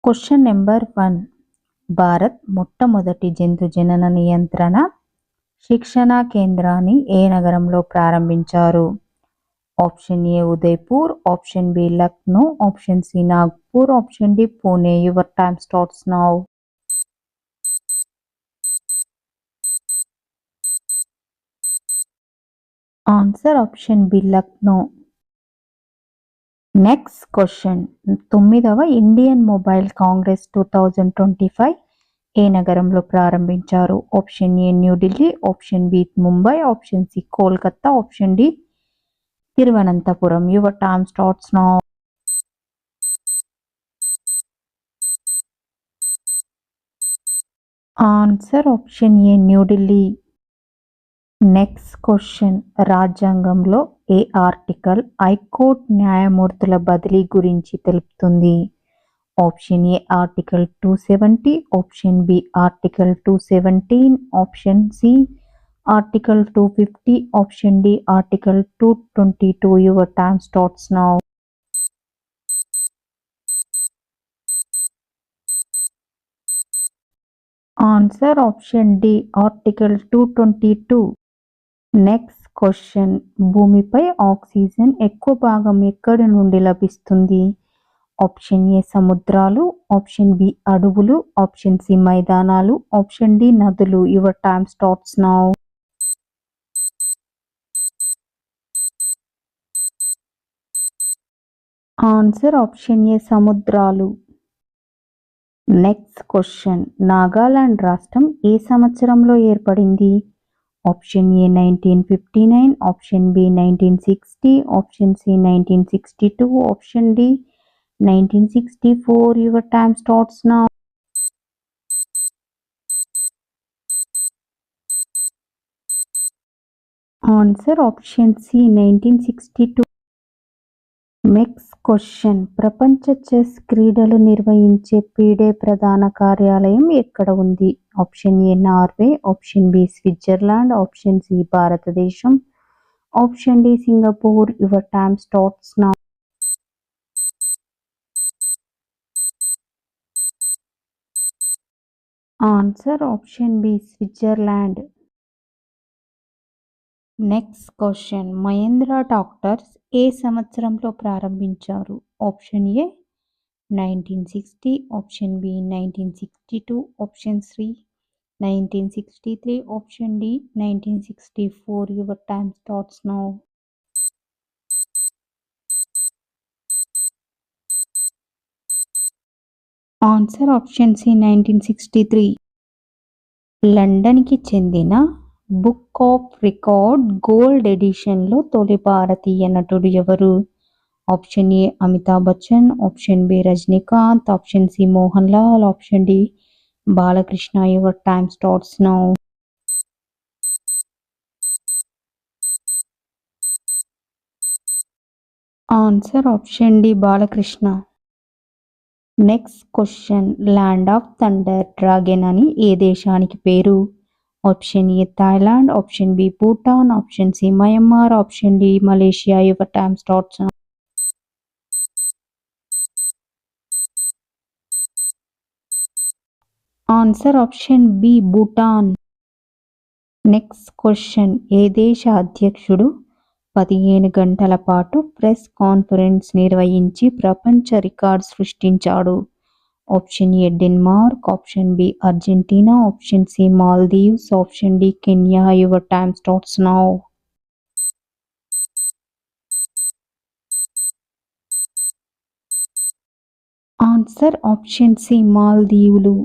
Question number 1. Bharat మొట్టమొదటి జంతు జనన నియంత్రణ శిక్షణా కేంద్రాన్ని ఏ నగరంలో ప్రారంభించారు? Option A Udaipur, option B Lucknow, option C Nagpur, option D Pune. Your time starts now. Answer option B Lucknow. Next question 9వ Indian mobile Congress 2025 ఏ నగరంలో ప్రారంభించారు? Option A New Delhi, option B Mumbai, option C Kolkata, option D Thiruvananthapuram. Your time starts now. Answer option A New Delhi. Next question రాజ్యాంగంలో ఏ article high court న్యాయమూర్తుల బదిలీ గురించి తెలుపుతుంది? Option A article 270, option B article 217, option C article 250, option D article 222. Your time starts now. Answer option D article 222. Next question భూమిపై oxygen ఎక్కువ భాగం ఎక్కడి నుండి లభిస్తుంది? ఆప్షన్ ఏ సముద్రాలు, ఆప్షన్ బి అడవులు, ఆప్షన్ సి మైదానాలు, ఆప్షన్ డి నదులు. Your time starts now. Answer option A సముద్రాలు. నెక్స్ట్ క్వశ్చన్ నాగాలాండ్ రాష్ట్రం ఏ సంవత్సరంలో ఏర్పడింది? Option A 1959, option B 1960, option C 1962, option D 1964. Your time starts now. Answer option C 1962. Next question ప్రపంచ chess క్రీడలు నిర్వహించే ఫిడే ప్రధాన కార్యాలయం ఎక్కడ ఉంది? Option A Norway, option B Switzerland, option C భారతదేశం, option D Singapore. Your time starts now. Answer option B Switzerland. Next question Mahindra tractors ఏ సంవత్సరంలో ప్రారంభించారు? Option A 1960, option B 1962, option C 1963, option D 1964. Your time starts now. Answer option C 1963. లండన్కి చెందిన book of record gold ఎడిషన్లో తొలి భారతీయ నటుడు ఎవరు? Option A Amitabh Bachchan, option B Rajinikanth, option C Mohan Lal, option D Balakrishna. Your time starts now. Answer option D Balakrishna. Next question land of thunder dragon అని ఏ దేశానికి పేరు? Option A Thailand, option B Bhutan, option C Myanmar, option D Malaysia. Your time starts now. Answer option B Bhutan. Next question ఏ దేశ అధ్యక్షుడు 15 గంటల పాటు press conference నిర్వహించి ప్రపంచ రికార్డ్ సృష్టించాడు? Option A Denmark, option B Argentina, option C Maldives, option D Kenya. Your time starts now. Answer option C మాల్దీవులు.